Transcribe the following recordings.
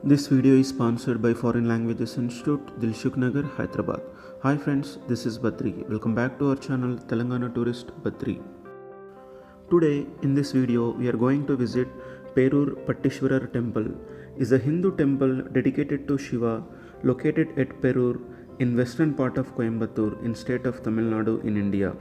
This video is sponsored by Foreign Languages Institute, Dilshuk Nagar, Hyderabad. Hi friends, this is Badri. Welcome back to our channel Telangana Tourist Badri. Today in this video we are going to visit Perur Pattishwarar Temple. Is a Hindu temple dedicated to Shiva located at Perur in western part of Coimbatore in state of Tamil Nadu in India.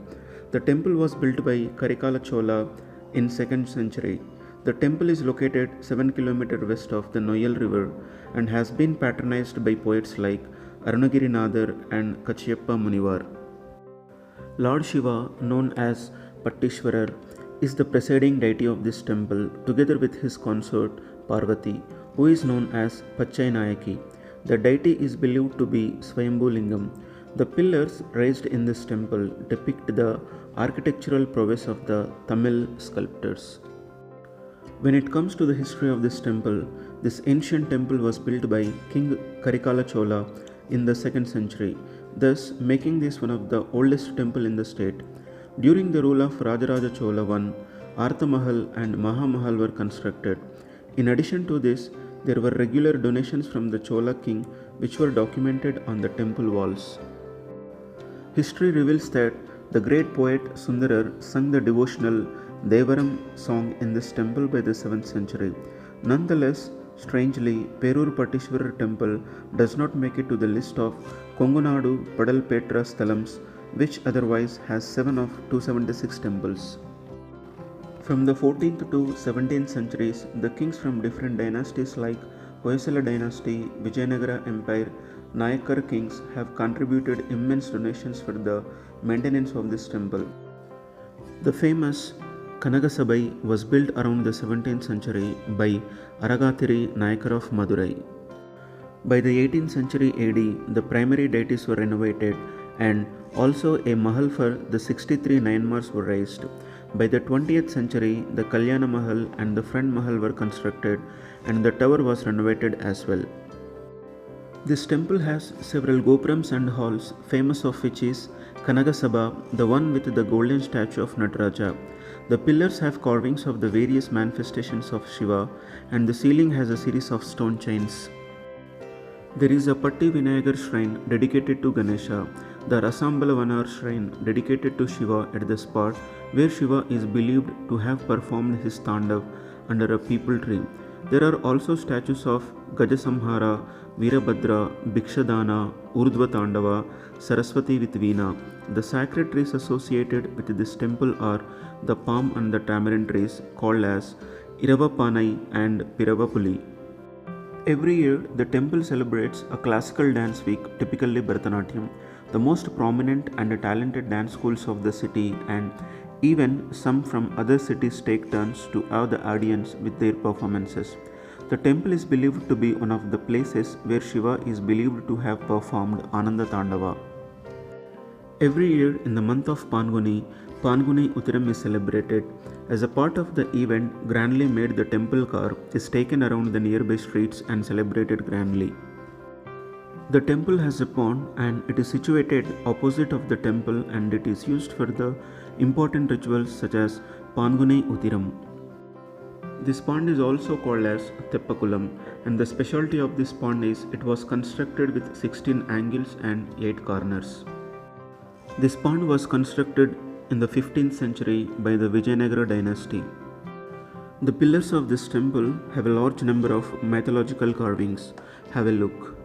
The temple was built by Karikala Chola in 2nd century. The temple is located 7 km west of the Noyal River and has been patronized by poets like Arunagirinadar and Kachiyappa Munivar. Lord Shiva, known as Pattishwarar, is the presiding deity of this temple together with his consort Parvati, who is known as Pachai Nayaki. The deity is believed to be Swayambhu Lingam. The pillars raised in this temple depict the architectural prowess of the Tamil sculptors. When it comes to the history of this temple, this ancient temple was built by King Karikala Chola in the 2nd century, thus making this one of the oldest temple in the state. During the rule of Rajaraja Chola I, Artha Mahal and Maha Mahal were constructed. In addition to this, there were regular donations from the Chola king which were documented on the temple walls. History reveals that the great poet Sundarar sung the devotional Devaram song in this temple by the 7th century. Nonetheless, strangely, Perur Pattishwarar temple does not make it to the list of Kongunadu Padalpetra Sthalams, which otherwise has 7 of 276 temples. From the 14th to 17th centuries, the kings from different dynasties like Hoysala dynasty, Vijayanagara Empire, Nayakar kings have contributed immense donations for the maintenance of this temple. The famous Kanagasabai was built around the 17th century by Aragathiri Nayakar of Madurai. By the 18th century AD, the primary deities were renovated and also a mahal for the 63 Nayanmars were raised. By the 20th century, the Kalyana Mahal and the front mahal were constructed and the tower was renovated as well. This temple has several gopurams and halls, famous of which is Kanagasabha, the one with the golden statue of Nataraja. The pillars have carvings of the various manifestations of Shiva and the ceiling has a series of stone chains. There is a Patti Vinayagar shrine dedicated to Ganesha, the Rasambala shrine dedicated to Shiva at the spot where Shiva is believed to have performed his Tandav under a peepal tree. There are also statues of Gajasamhara, Veerabhadra, Bhikshadana, Urdhva Tandava, Saraswati with Veena. The sacred trees associated with this temple are the palm and the tamarind trees called as Iravapanai and Piravapuli. Every year, the temple celebrates a classical dance week, typically Bharatanatyam. The most prominent and talented dance schools of the city and even some from other cities take turns to awe the audience with their performances. The temple is believed to be one of the places where Shiva is believed to have performed Ananda Tandava. Every year in the month of Panguni, Panguni Uttiram is celebrated. As a part of the event, grandly made the temple car is taken around the nearby streets and celebrated grandly. The temple has a pond and it is situated opposite of the temple and it is used for the important rituals such as Panguni Uttiram. This pond is also called as Teppakulam and the specialty of this pond is it was constructed with 16 angles and 8 corners. This pond was constructed in the 15th century by the Vijayanagara dynasty. The pillars of this temple have a large number of mythological carvings. Have a look.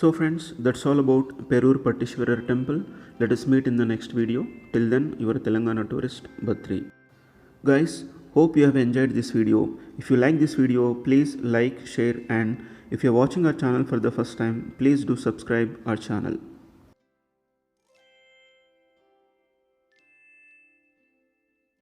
So friends, that's all about Perur Pattishwarar temple. Let us meet in the next video. Till then, your Telangana tourist Badri. Guys, Hope you have enjoyed this video. If you like this video, please like, share, and if you are watching our channel for the first time, please do subscribe our channel.